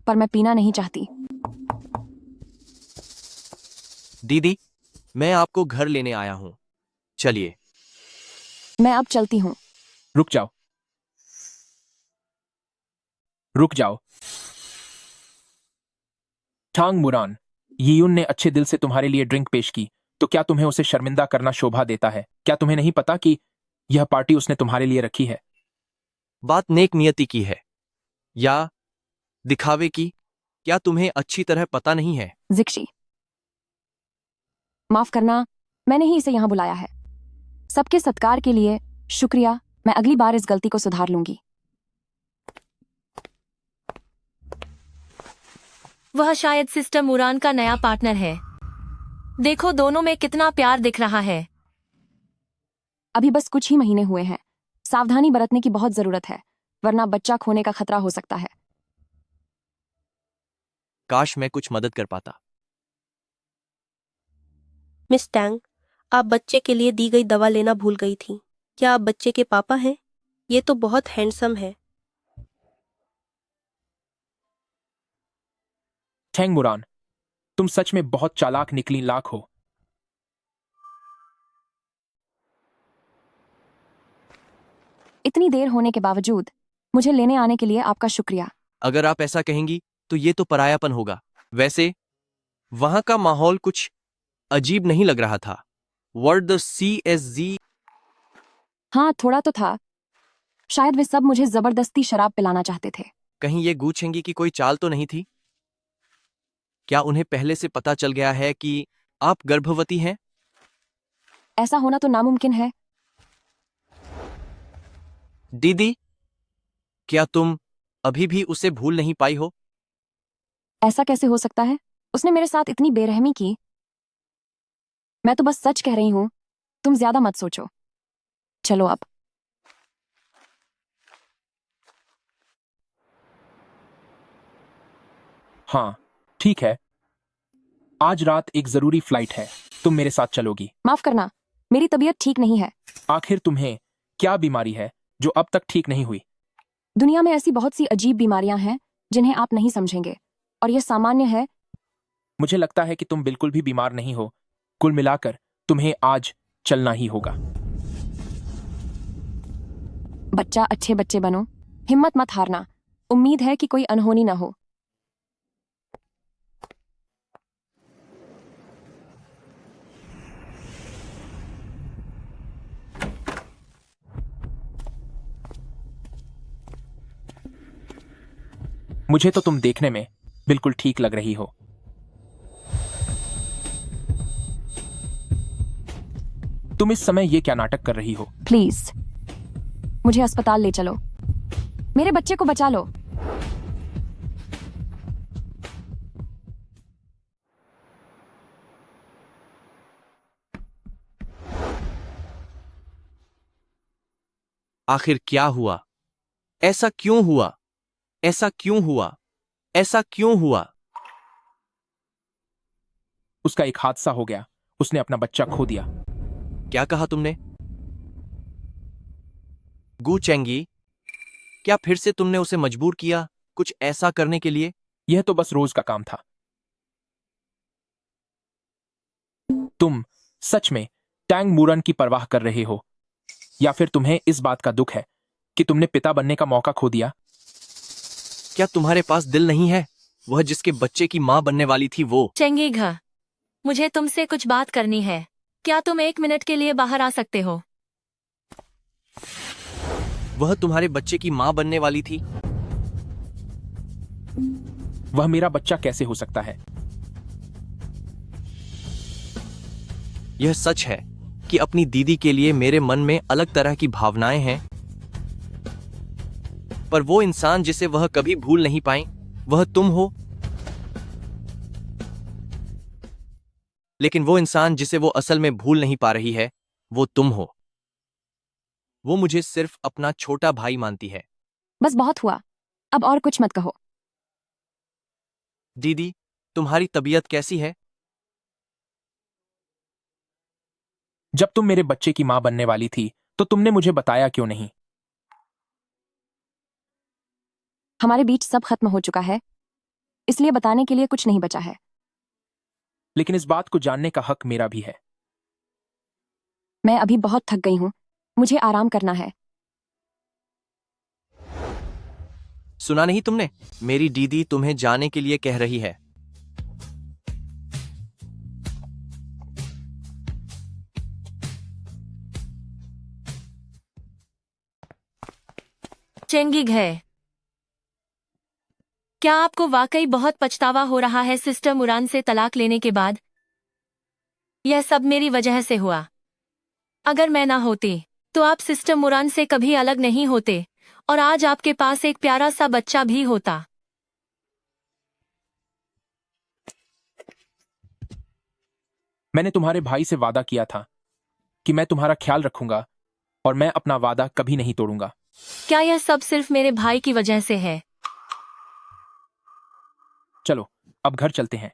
पर मैं पीना नहीं चाहती।
दीदी, मैं आपको घर लेने आया हूँ, चलिए।
मैं अब चलती हूँ।
रुक जाओ, रुक जाओ। टांग मुरान, यीयुन ने अच्छे दिल से तुम्हारे लिए ड्रिंक पेश की, तो क्या तुम्हें उसे शर्मिंदा करना शोभा देता है? क्या तुम्हें नहीं पता कि यह पार्टी उसने तुम्हारे लिए रखी है?
बात नेक नियति की है या दिखावे की? क्या तुम्हें अच्छी तरह पता नहीं है?
जिक्शी, माफ करना, मैंने ही इसे यहाँ बुलाया है। सबके सत्कार के लिए शुक्रिया। मैं अगली बार इस गलती को सुधार लूंगी।
वह शायद सिस्टर मुरान का नया पार्टनर है। देखो दोनों में कितना प्यार दिख रहा है।
अभी बस कुछ ही महीने हुए हैं। सावधानी बरतने की बहुत जरूरत है, वरना बच्चा खोने का खतरा हो सकता है।
काश मैं कुछ मदद कर पाता।
मिस टैंग, आप बच्चे के लिए दी गई दवा लेना भूल गई थी। क्या आप बच्चे के पापा हैं? ये तो बहुत हैंडसम है।
ठेंग मुरान, तुम सच में बहुत चालाक निकली लाख हो।
इतनी देर होने के बावजूद मुझे लेने आने के लिए आपका शुक्रिया।
अगर आप ऐसा कहेंगी तो ये तो परायापन होगा। वैसे वहां का माहौल कुछ अजीब नहीं लग रहा था। Word the CSG।
हाँ, थोड़ा तो था। शायद वे सब मुझे जबरदस्ती शराब पिलाना चाहते थे।
कहीं ये गूछेंगी की कोई चाल तो नहीं थी? क्या उन्हें पहले से पता चल गया है कि आप गर्भवती हैं?
ऐसा होना तो नामुमकिन है।
दीदी, क्या तुम अभी भी उसे भूल नहीं पाई हो?
ऐसा कैसे हो सकता है? उसने मेरे साथ इतनी बेरहमी की। मैं तो बस सच कह रही हूं, तुम ज्यादा मत सोचो। चलो अब।
हाँ, ठीक है। आज रात एक जरूरी फ्लाइट है, तुम मेरे साथ चलोगी।
माफ करना, मेरी तबीयत ठीक नहीं है।
आखिर तुम्हें क्या बीमारी है जो अब तक ठीक नहीं हुई?
दुनिया में ऐसी बहुत सी अजीब बीमारियां हैं जिन्हें आप नहीं समझेंगे, और यह सामान्य है।
मुझे लगता है कि तुम बिल्कुल भी बीमार नहीं हो। कुल मिलाकर तुम्हें आज चलना ही होगा।
बच्चा, अच्छे बच्चे बनो। हिम्मत मत हारना। उम्मीद है कि कोई अनहोनी न हो।
मुझे तो तुम देखने में बिल्कुल ठीक लग रही हो। तुम इस समय ये क्या नाटक कर रही हो?
प्लीज, मुझे अस्पताल ले चलो। मेरे बच्चे को बचा लो।
आखिर क्या हुआ? ऐसा क्यों हुआ? ऐसा क्यों हुआ? ऐसा क्यों हुआ?
उसका एक हादसा हो गया। उसने अपना बच्चा खो दिया।
क्या कहा तुमने? गू चेंगी, क्या फिर से तुमने उसे मजबूर किया कुछ ऐसा करने के लिए?
यह तो बस रोज का काम था। तुम सच में टैंग मुरन की परवाह कर रहे हो, या फिर तुम्हें इस बात का दुख है कि तुमने पिता बनने का मौका खो दिया?
क्या तुम्हारे पास दिल नहीं है? वह जिसके बच्चे की मां बनने वाली थी वो।
चेंगी घ, मुझे तुमसे कुछ बात करनी है। क्या तुम 1 मिनट के लिए बाहर आ सकते हो?
वह तुम्हारे बच्चे की मां बनने वाली थी?
वह मेरा बच्चा कैसे हो सकता है?
यह सच है कि अपनी दीदी के लिए मेरे मन में अलग तरह की भावनाएं हैं, पर वो इंसान जिसे वह कभी भूल नहीं पाई वह तुम हो। लेकिन वो इंसान जिसे वो असल में भूल नहीं पा रही है वो तुम हो। वो मुझे सिर्फ अपना छोटा भाई मानती है।
बस बहुत हुआ, अब और कुछ मत कहो।
दीदी, तुम्हारी तबीयत कैसी है?
जब तुम मेरे बच्चे की मां बनने वाली थी तो तुमने मुझे बताया क्यों नहीं?
हमारे बीच सब खत्म हो चुका है, इसलिए बताने के लिए कुछ नहीं बचा है।
लेकिन इस बात को जानने का हक मेरा भी है।
मैं अभी बहुत थक गई हूं, मुझे आराम करना है।
सुना नहीं तुमने? मेरी दीदी तुम्हें जाने के लिए कह रही है।
चेंगी घ, क्या आपको वाकई बहुत पछतावा हो रहा है सिस्टर मुरान से तलाक लेने के बाद? यह सब मेरी वजह से हुआ। अगर मैं ना होती तो आप सिस्टर मुरान से कभी अलग नहीं होते और आज आपके पास एक प्यारा सा बच्चा भी होता।
मैंने तुम्हारे भाई से वादा किया था कि मैं तुम्हारा ख्याल रखूंगा और मैं अपना वादा कभी नहीं तोड़ूंगा।
क्या यह सब सिर्फ मेरे भाई की वजह से है?
चलो अब घर चलते हैं।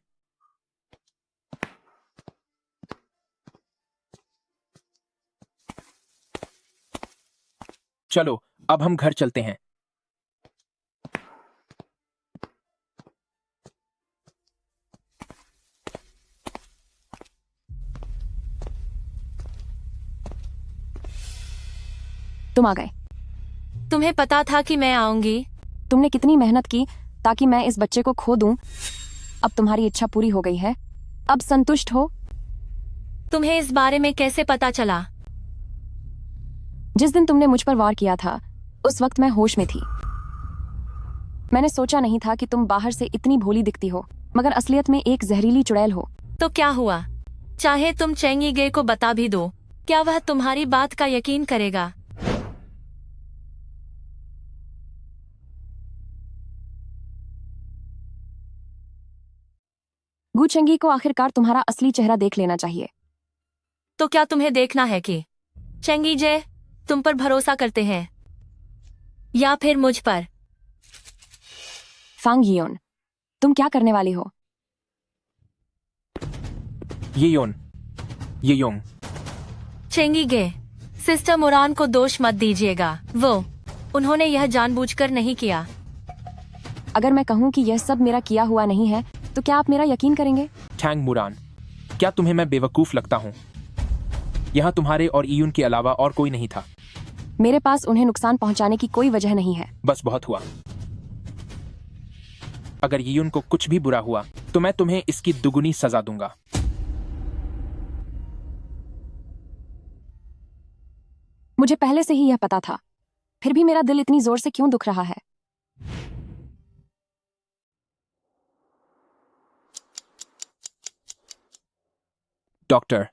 चलो अब हम घर चलते हैं।
तुम आ गए।
तुम्हें पता था कि मैं आऊंगी?
तुमने कितनी मेहनत की ताकि मैं इस बच्चे को खो दूं। अब तुम्हारी इच्छा पूरी हो गई है। अब संतुष्ट हो?
तुम्हें इस बारे में कैसे पता चला?
जिस दिन तुमने मुझ पर वार किया था उस वक्त मैं होश में थी। मैंने सोचा नहीं था कि तुम बाहर से इतनी भोली दिखती हो मगर असलियत में एक जहरीली चुड़ैल हो।
तो क्या हुआ? चाहे तुम चेंगी गे को बता भी दो, क्या वह तुम्हारी बात का यकीन करेगा?
गुचेंगी को आखिरकार तुम्हारा असली चेहरा देख लेना चाहिए।
तो क्या तुम्हें देखना है कि चेंगी जे तुम पर भरोसा करते हैं या फिर मुझ पर?
फांग यियोन, तुम क्या करने वाली हो?
ये योंग।
चेंगी गे, सिस्टर मुरान को दोष मत दीजिएगा। उन्होंने यह जानबूझकर नहीं किया।
अगर मैं कहूं कि यह सब मेरा किया हुआ नहीं है तो क्या आप मेरा यकीन करेंगे?
टैंग मुरान, क्या तुम्हें मैं बेवकूफ लगता हूं? यहां तुम्हारे और ईयून के अलावा और कोई नहीं था।
मेरे पास उन्हें नुकसान पहुंचाने की कोई वजह नहीं है।
बस बहुत हुआ। अगर ईयून को कुछ भी बुरा हुआ तो मैं तुम्हें इसकी दुगुनी सजा दूंगा।
मुझे पहले से ही यह पता था, फिर भी मेरा दिल इतनी जोर से क्यों दुख रहा है?
डॉक्टर,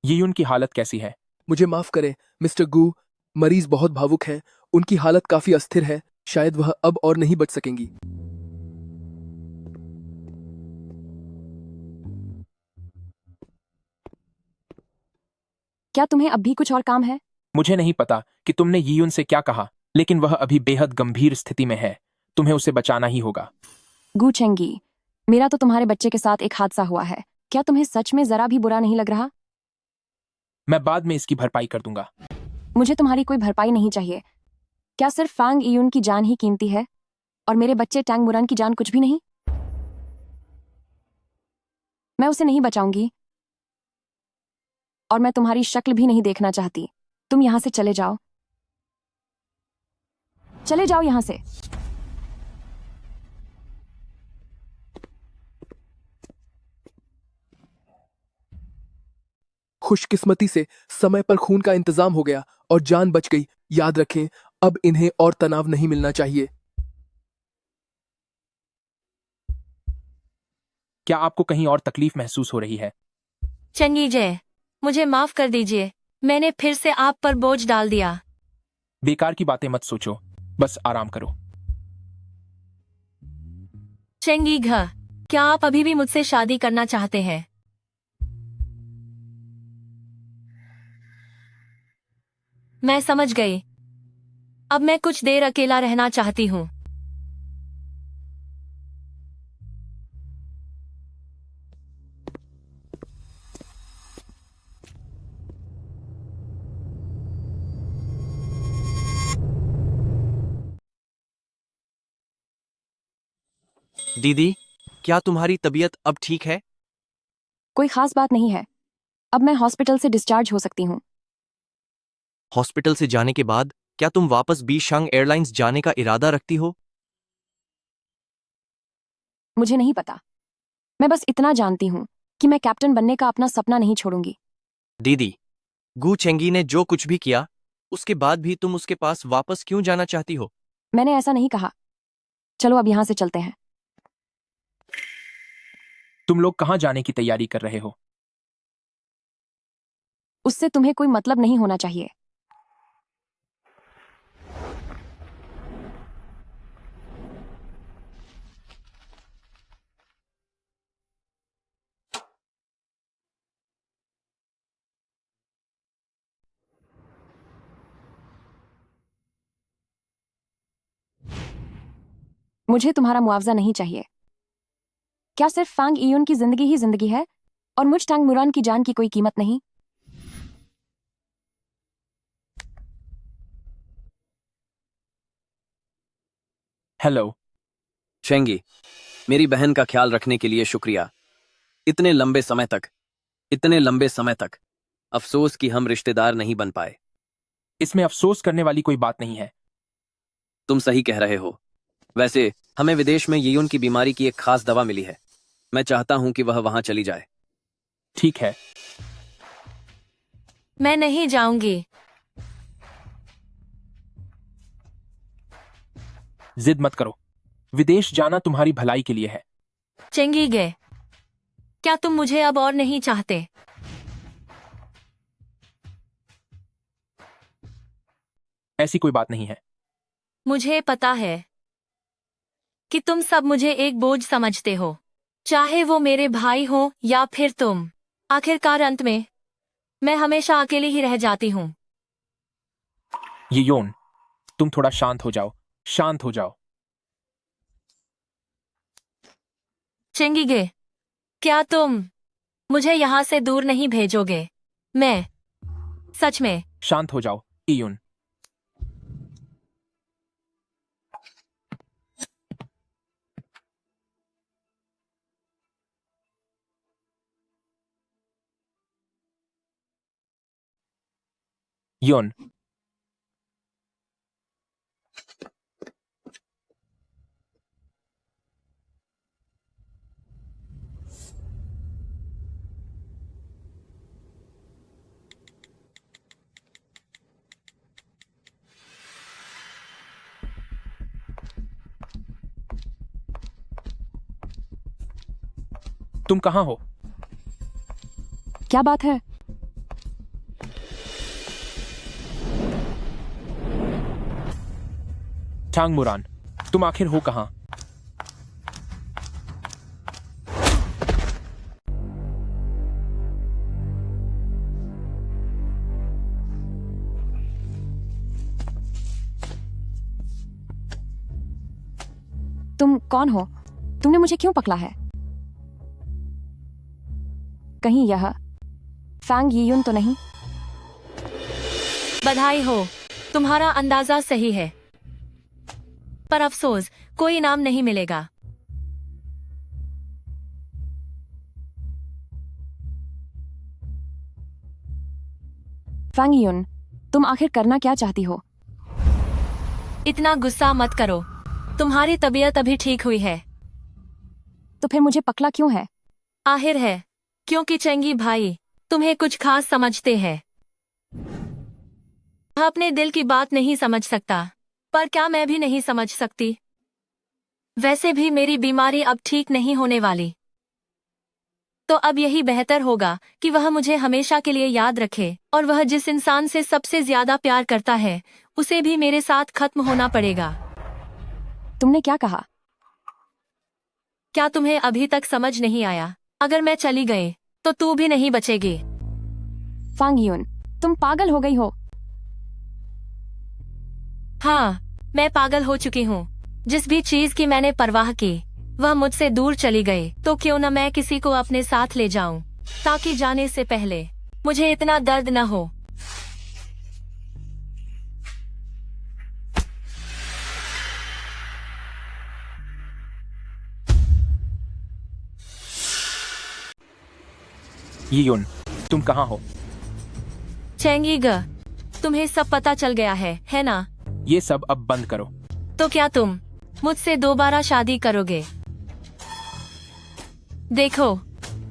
यीयुन की हालत कैसी है?
मुझे माफ करें मिस्टर गू, मरीज बहुत भावुक हैं। उनकी हालत काफी अस्थिर है। शायद वह अब और नहीं बच सकेंगी।
क्या तुम्हें अब भी कुछ और काम है?
मुझे नहीं पता कि तुमने यीयुन से क्या कहा, लेकिन वह अभी बेहद गंभीर स्थिति में है। तुम्हें उसे बचाना ही होगा।
गू चेंगी, मेरा तो तुम्हारे बच्चे के साथ एक हादसा हुआ है। क्या तुम्हें सच में जरा भी बुरा नहीं लग रहा?
मैं बाद में इसकी भरपाई कर दूंगा।
मुझे तुम्हारी कोई भरपाई नहीं चाहिए। क्या सिर्फ फांग यियून की जान ही कीमती है और मेरे बच्चे टैंग मुरान की जान कुछ भी नहीं? मैं उसे नहीं बचाऊंगी और मैं तुम्हारी शक्ल भी नहीं देखना चाहती। तुम यहां से चले जाओ। चले जाओ यहां से।
खुशकिस्मती से समय पर खून का इंतजाम हो गया और जान बच गई। याद रखें, अब इन्हें और तनाव नहीं मिलना चाहिए।
क्या आपको कहीं और तकलीफ महसूस हो रही है?
चेंगी जय, मुझे माफ कर दीजिए। मैंने फिर से आप पर बोझ डाल दिया।
बेकार की बातें मत सोचो, बस आराम करो।
चेंगी घ, क्या आप अभी भी मुझसे शादी करना चाहते हैं? मैं समझ गई। अब मैं कुछ देर अकेला रहना चाहती हूँ।
दीदी, क्या तुम्हारी तबीयत अब ठीक है?
कोई खास बात नहीं है। अब मैं हॉस्पिटल से डिस्चार्ज हो सकती हूँ।
हॉस्पिटल से जाने के बाद क्या तुम वापस बीशांग एयरलाइंस जाने का इरादा रखती हो?
मुझे नहीं पता। मैं बस इतना जानती हूँ कि मैं कैप्टन बनने का अपना सपना नहीं छोड़ूंगी।
दीदी, गू चेंगी ने जो कुछ भी किया उसके बाद भी तुम उसके पास वापस क्यों जाना चाहती हो?
मैंने ऐसा नहीं कहा। चलो अब यहां से चलते हैं।
तुम लोग कहाँ जाने की तैयारी कर रहे हो?
उससे तुम्हें कोई मतलब नहीं होना चाहिए। मुझे तुम्हारा मुआवजा नहीं चाहिए। क्या सिर्फ फांग इयुन की जिंदगी ही जिंदगी है और मुझ टांग मुरान की जान की कोई कीमत नहीं?
हेलो।
चेंगी, मेरी बहन का ख्याल रखने के लिए शुक्रिया। इतने लंबे समय तक अफसोस कि हम रिश्तेदार नहीं बन पाए।
इसमें अफसोस करने वाली कोई बात नहीं है।
तुम सही कह रहे हो। वैसे हमें विदेश में यीयुन की बीमारी की एक खास दवा मिली है। मैं चाहता हूं कि वह वहां चली जाए।
ठीक है।
मैं नहीं जाऊंगी।
जिद मत करो। विदेश जाना तुम्हारी भलाई के लिए है।
चेंगी गे, क्या तुम मुझे अब और नहीं चाहते?
ऐसी कोई बात नहीं है।
मुझे पता है कि तुम सब मुझे एक बोझ समझते हो, चाहे वो मेरे भाई हो या फिर तुम। आखिरकार अंत में मैं हमेशा अकेली ही रह जाती हूं।
यीयुन, तुम थोड़ा शांत हो जाओ। शांत हो जाओ।
चेंगी गे, क्या तुम मुझे यहां से दूर नहीं भेजोगे? मैं सच में।
शांत हो जाओ इयुन। योन, तुम कहां हो?
क्या बात है?
टांग मुरान, तुम आखिर हो कहां?
तुम कौन हो? तुमने मुझे क्यों पकड़ा है? कहीं यह फैंग यीयुन तो नहीं?
बधाई हो, तुम्हारा अंदाजा सही है, पर अफसोस कोई इनाम नहीं मिलेगा।
फैंग यीयुन, तुम आखिर करना क्या चाहती हो?
इतना गुस्सा मत करो, तुम्हारी तबीयत अभी ठीक हुई है।
तो फिर मुझे पकड़ा क्यों है?
आहिर है क्योंकि चेंगी भाई तुम्हें कुछ खास समझते हैं। वह अपने दिल की बात नहीं समझ सकता, पर क्या मैं भी नहीं समझ सकती? वैसे भी मेरी बीमारी अब ठीक नहीं होने वाली, तो अब यही बेहतर होगा कि वह मुझे हमेशा के लिए याद रखे, और वह जिस इंसान से सबसे ज्यादा प्यार करता है उसे भी मेरे साथ खत्म होना पड़ेगा।
तुमने क्या कहा?
क्या तुम्हें अभी तक समझ नहीं आया? अगर मैं चली गई तो तू भी नहीं बचेगी।
फैंग यीयुन, तुम पागल हो गई हो।
हाँ, मैं पागल हो चुकी हूँ। जिस भी चीज की मैंने परवाह की वह मुझसे दूर चली गई, तो क्यों न मैं किसी को अपने साथ ले जाऊं, ताकि जाने से पहले मुझे इतना दर्द न हो।
यीयुन, तुम कहां हो?
चेंगी ग, तुम्हें सब पता चल गया है ना?
ये सब अब बंद करो।
तो क्या तुम मुझसे दोबारा शादी करोगे? देखो,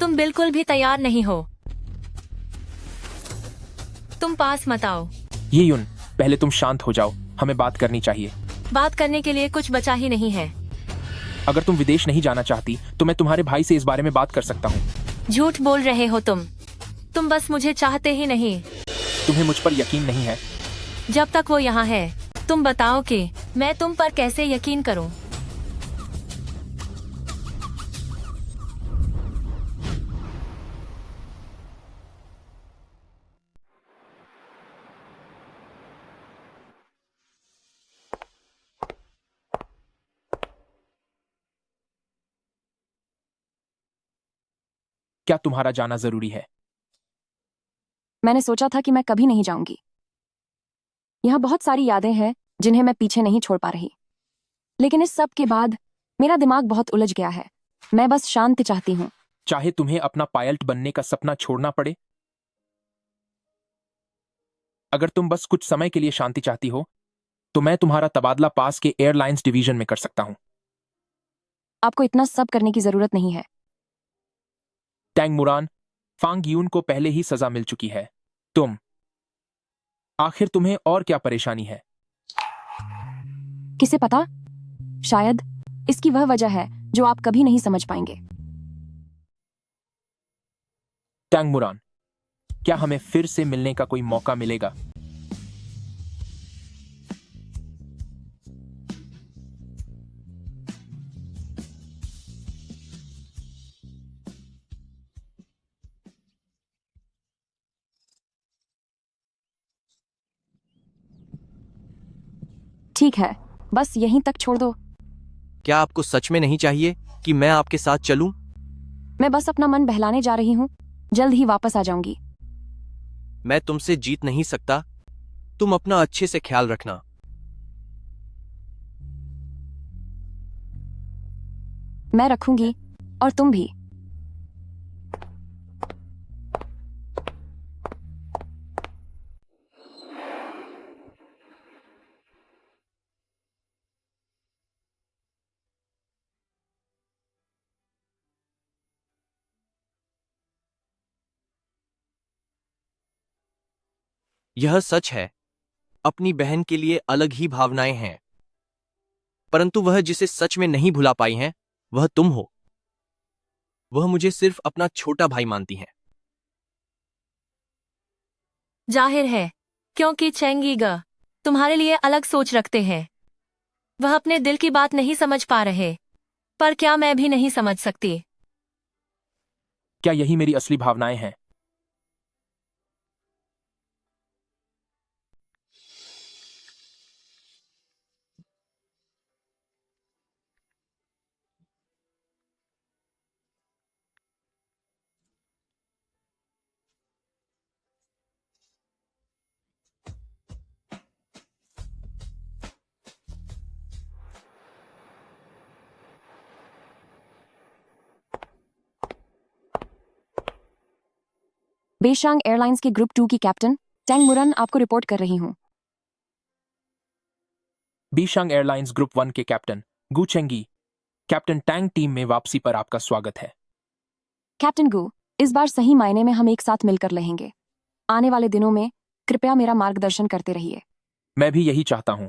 तुम बिल्कुल भी तैयार नहीं हो। तुम पास मत आओ।
यीयुन, पहले तुम शांत हो जाओ, हमें बात करनी चाहिए।
बात करने के लिए कुछ बचा ही नहीं है।
अगर तुम विदेश नहीं जाना चाहती तो मैं तुम्हारे भाई से इस बारे में बात कर सकता हूँ।
झूठ बोल रहे हो तुम। तुम बस मुझे चाहते ही नहीं।
तुम्हें मुझ पर यकीन नहीं है?
जब तक वो यहाँ है, तुम बताओ कि मैं तुम पर कैसे यकीन करूं?
क्या तुम्हारा जाना जरूरी है?
मैंने सोचा था कि मैं कभी नहीं जाऊंगी। यहाँ बहुत सारी यादें हैं जिन्हें मैं पीछे नहीं छोड़ पा रही, लेकिन इस सब के बाद मेरा दिमाग बहुत उलझ गया है। मैं बस शांति चाहती हूँ।
चाहे तुम्हें अपना पायलट बनने का सपना छोड़ना पड़े, अगर तुम बस कुछ समय के लिए शांति चाहती हो, तो मैं तुम्हारा तबादला पास के एयरलाइंस डिवीजन में कर सकता हूं।
आपको इतना सब करने की जरूरत नहीं है।
टैंग मुरान, फांग यून को पहले ही सजा मिल चुकी है। आखिर तुम्हें और क्या परेशानी है?
किसे पता, शायद इसकी वह वजह है जो आप कभी नहीं समझ पाएंगे।
टैंग मुरान, क्या हमें फिर से मिलने का कोई मौका मिलेगा?
ठीक है, बस यहीं तक छोड़ दो।
क्या आपको सच में नहीं चाहिए कि मैं आपके साथ चलूं?
मैं बस अपना मन बहलाने जा रही हूँ, जल्द ही वापस आ जाऊंगी।
मैं तुमसे जीत नहीं सकता। तुम अपना अच्छे से ख्याल रखना।
मैं रखूंगी, और तुम भी।
यह सच है, अपनी बहन के लिए अलग ही भावनाएं हैं, परंतु वह जिसे सच में नहीं भुला पाई हैं, वह तुम हो। वह मुझे सिर्फ अपना छोटा भाई मानती हैं।
जाहिर है, क्योंकि चेंगीगा तुम्हारे लिए अलग सोच रखते हैं। वह अपने दिल की बात नहीं समझ पा रहे, पर क्या मैं भी नहीं समझ सकती?
क्या यही मेरी असली भावनाएं हैं?
बेशांग एयरलाइंस के ग्रुप 2 की कैप्टन टैंग मुरन आपको रिपोर्ट कर रही हूँ।
बीशांग एयरलाइंस ग्रुप 1 के कैप्टन गु चेंगी, कैप्टन टैंग टीम में वापसी पर आपका स्वागत है।
कैप्टन गु, इस बार सही मायने में हम एक साथ मिलकर रहेंगे। आने वाले दिनों में कृपया मेरा मार्गदर्शन करते रहिए।
मैं भी यही चाहता हूं।